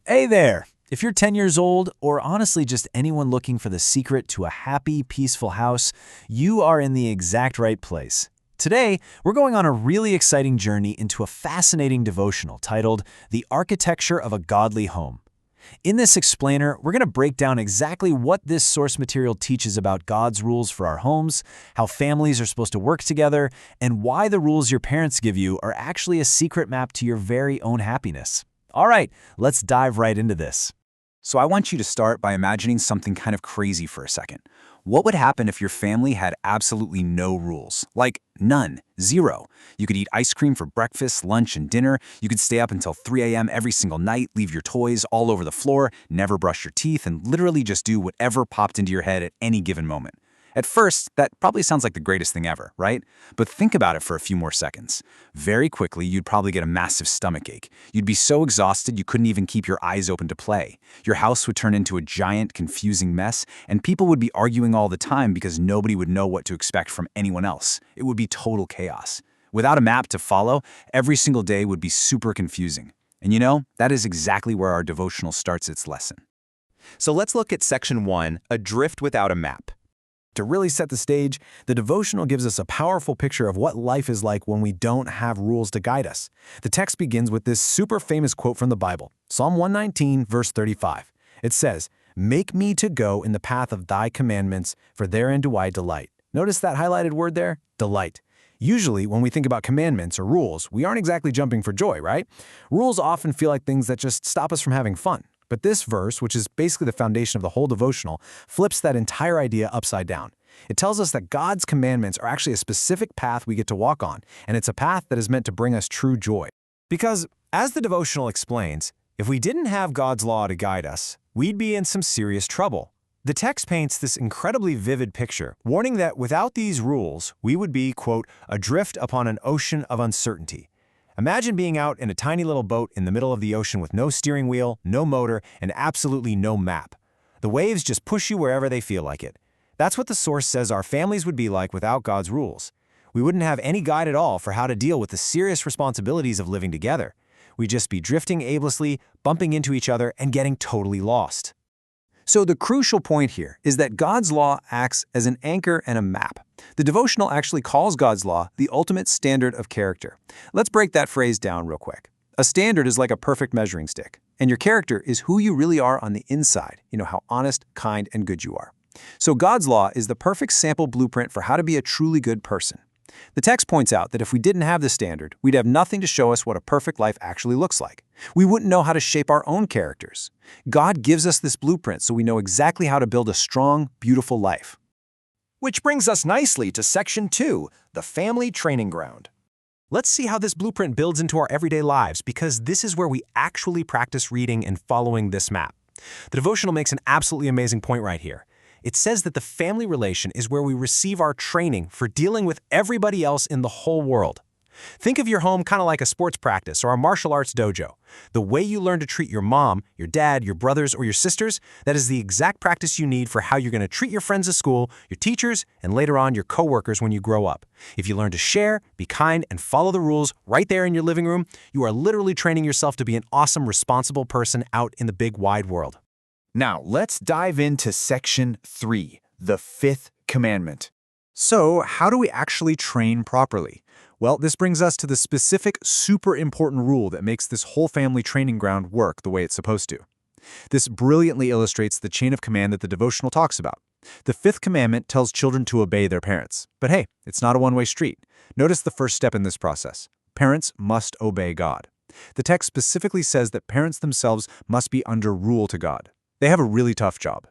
Hey there! If you're 10 years old, or honestly just anyone looking for the secret to a happy, peaceful house, you are in the exact right place. Today, we're going on a really exciting journey into a fascinating devotional titled The Architecture of a Godly Home. In this explainer, we're going to break down exactly what this source material teaches about God's rules for our homes, how families are supposed to work together, and why the rules your parents give you are actually a secret map to your very own happiness. All right, let's dive right into this. So I want you to start by imagining something kind of crazy for a second. What would happen if your family had absolutely no rules? Like none, zero. You could eat ice cream for breakfast, lunch, and dinner. You could stay up until 3 a.m. every single night, leave your toys all over the floor, never brush your teeth, and literally just do whatever popped into your head at any given moment. At first, that probably sounds like the greatest thing ever, right? But think about it for a few more seconds. Very quickly, you'd probably get a massive stomach ache. You'd be so exhausted you couldn't even keep your eyes open to play. Your house would turn into a giant, confusing mess, and people would be arguing all the time because nobody would know what to expect from anyone else. It would be total chaos. Without a map to follow, every single day would be super confusing. And you know, that is exactly where our devotional starts its lesson. So let's look at Section 1, Adrift Without a Map. To really set the stage, the devotional gives us a powerful picture of what life is like when we don't have rules to guide us. The text begins with this super famous quote from the Bible, Psalm 119, verse 35. It says, "Make me to go in the path of thy commandments, for therein do I delight." Notice that highlighted word there? Delight. Usually, when we think about commandments or rules, we aren't exactly jumping for joy, right? Rules often feel like things that just stop us from having fun. But this verse, which is basically the foundation of the whole devotional, flips that entire idea upside down. It tells us that God's commandments are actually a specific path we get to walk on, and it's a path that is meant to bring us true joy. Because, as the devotional explains, if we didn't have God's law to guide us, we'd be in some serious trouble. The text paints this incredibly vivid picture, warning that without these rules, we would be, quote, adrift upon an ocean of uncertainty. Imagine being out in a tiny little boat in the middle of the ocean with no steering wheel, no motor, and absolutely no map. The waves just push you wherever they feel like it. That's what the source says our families would be like without God's rules. We wouldn't have any guide at all for how to deal with the serious responsibilities of living together. We'd just be drifting aimlessly, bumping into each other, and getting totally lost. So the crucial point here is that God's law acts as an anchor and a map. The devotional actually calls God's law the ultimate standard of character. Let's break that phrase down real quick. A standard is like a perfect measuring stick, and your character is who you really are on the inside. You know, how honest, kind, and good you are. So God's law is the perfect sample blueprint for how to be a truly good person. The text points out that if we didn't have the standard, we'd have nothing to show us what a perfect life actually looks like. We wouldn't know how to shape our own characters. God gives us this blueprint so we know exactly how to build a strong, beautiful life. Which brings us nicely to Section 2, the Family Training Ground. Let's see how this blueprint builds into our everyday lives, because this is where we actually practice reading and following this map. The devotional makes an absolutely amazing point right here. It says that the family relation is where we receive our training for dealing with everybody else in the whole world. Think of your home kind of like a sports practice or a martial arts dojo. The way you learn to treat your mom, your dad, your brothers, or your sisters, that is the exact practice you need for how you're going to treat your friends at school, your teachers, and later on your coworkers when you grow up. If you learn to share, be kind, and follow the rules right there in your living room, you are literally training yourself to be an awesome, responsible person out in the big, wide world. Now, let's dive into Section 3, the fifth commandment. So, how do we actually train properly? Well, this brings us to the specific, super important rule that makes this whole family training ground work the way it's supposed to. This brilliantly illustrates the chain of command that the devotional talks about. The fifth commandment tells children to obey their parents. But hey, it's not a one-way street. Notice the first step in this process. Parents must obey God. The text specifically says that parents themselves must be under rule to God. They have a really tough job.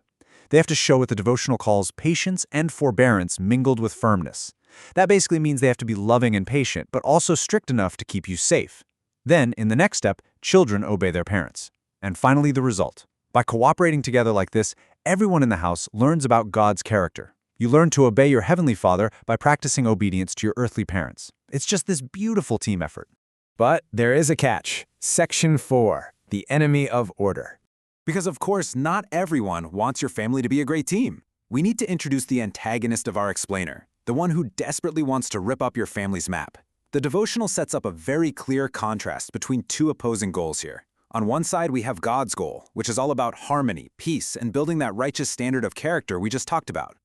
They have to show what the devotional calls patience and forbearance mingled with firmness. That basically means they have to be loving and patient, but also strict enough to keep you safe. Then, in the next step, children obey their parents. And finally, the result. By cooperating together like this, everyone in the house learns about God's character. You learn to obey your heavenly Father by practicing obedience to your earthly parents. It's just this beautiful team effort. But there is a catch. Section 4, the enemy of order. Because of course, not everyone wants your family to be a great team. We need to introduce the antagonist of our explainer, the one who desperately wants to rip up your family's map. The devotional sets up a very clear contrast between two opposing goals here. On one side, we have God's goal, which is all about harmony, peace, and building that righteous standard of character we just talked about.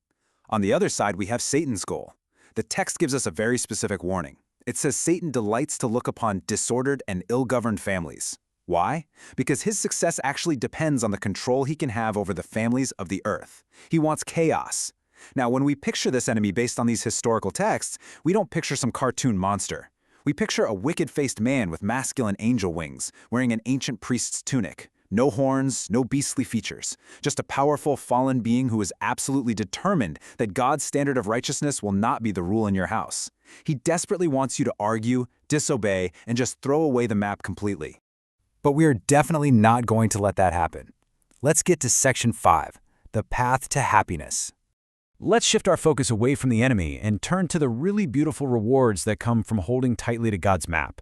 On the other side, we have Satan's goal. The text gives us a very specific warning. It says Satan delights to look upon disordered and ill-governed families. Why? Because his success actually depends on the control he can have over the families of the earth. He wants chaos. Now, when we picture this enemy based on these historical texts, we don't picture some cartoon monster. We picture a wicked-faced man with masculine angel wings, wearing an ancient priest's tunic. No horns, no beastly features. Just a powerful, fallen being who is absolutely determined that God's standard of righteousness will not be the rule in your house. He desperately wants you to argue, disobey, and just throw away the map completely. But we are definitely not going to let that happen. Let's get to Section 5, the path to happiness. Let's shift our focus away from the enemy and turn to the really beautiful rewards that come from holding tightly to God's map.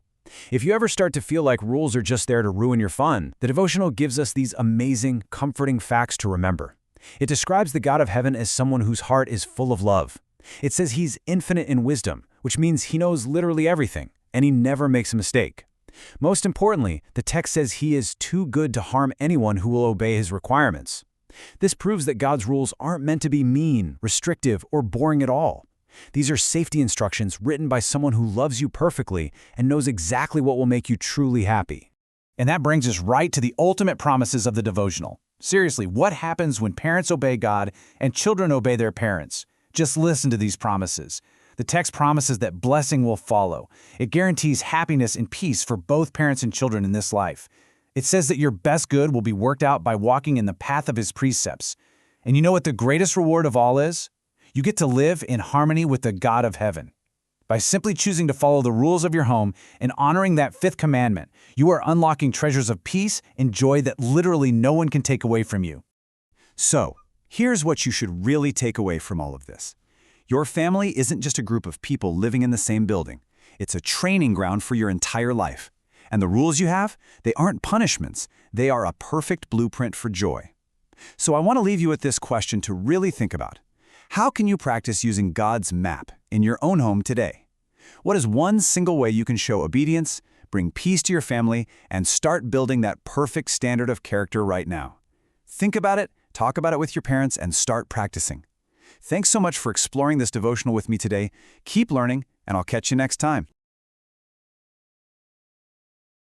If you ever start to feel like rules are just there to ruin your fun, the devotional gives us these amazing, comforting facts to remember. It describes the God of heaven as someone whose heart is full of love. It says he's infinite in wisdom, which means he knows literally everything, and he never makes a mistake. Most importantly, the text says he is too good to harm anyone who will obey his requirements. This proves that God's rules aren't meant to be mean, restrictive, or boring at all. These are safety instructions written by someone who loves you perfectly and knows exactly what will make you truly happy. And that brings us right to the ultimate promises of the devotional. Seriously, what happens when parents obey God and children obey their parents? Just listen to these promises. The text promises that blessing will follow. It guarantees happiness and peace for both parents and children in this life. It says that your best good will be worked out by walking in the path of his precepts. And you know what the greatest reward of all is? You get to live in harmony with the God of heaven. By simply choosing to follow the rules of your home and honoring that fifth commandment, you are unlocking treasures of peace and joy that literally no one can take away from you. So, here's what you should really take away from all of this. Your family isn't just a group of people living in the same building. It's a training ground for your entire life. And the rules you have, they aren't punishments. They are a perfect blueprint for joy. So I want to leave you with this question to really think about. How can you practice using God's map in your own home today? What is one single way you can show obedience, bring peace to your family, and start building that perfect standard of character right now? Think about it, talk about it with your parents, and start practicing. Thanks so much for exploring this devotional with me today. Keep learning, and I'll catch you next time.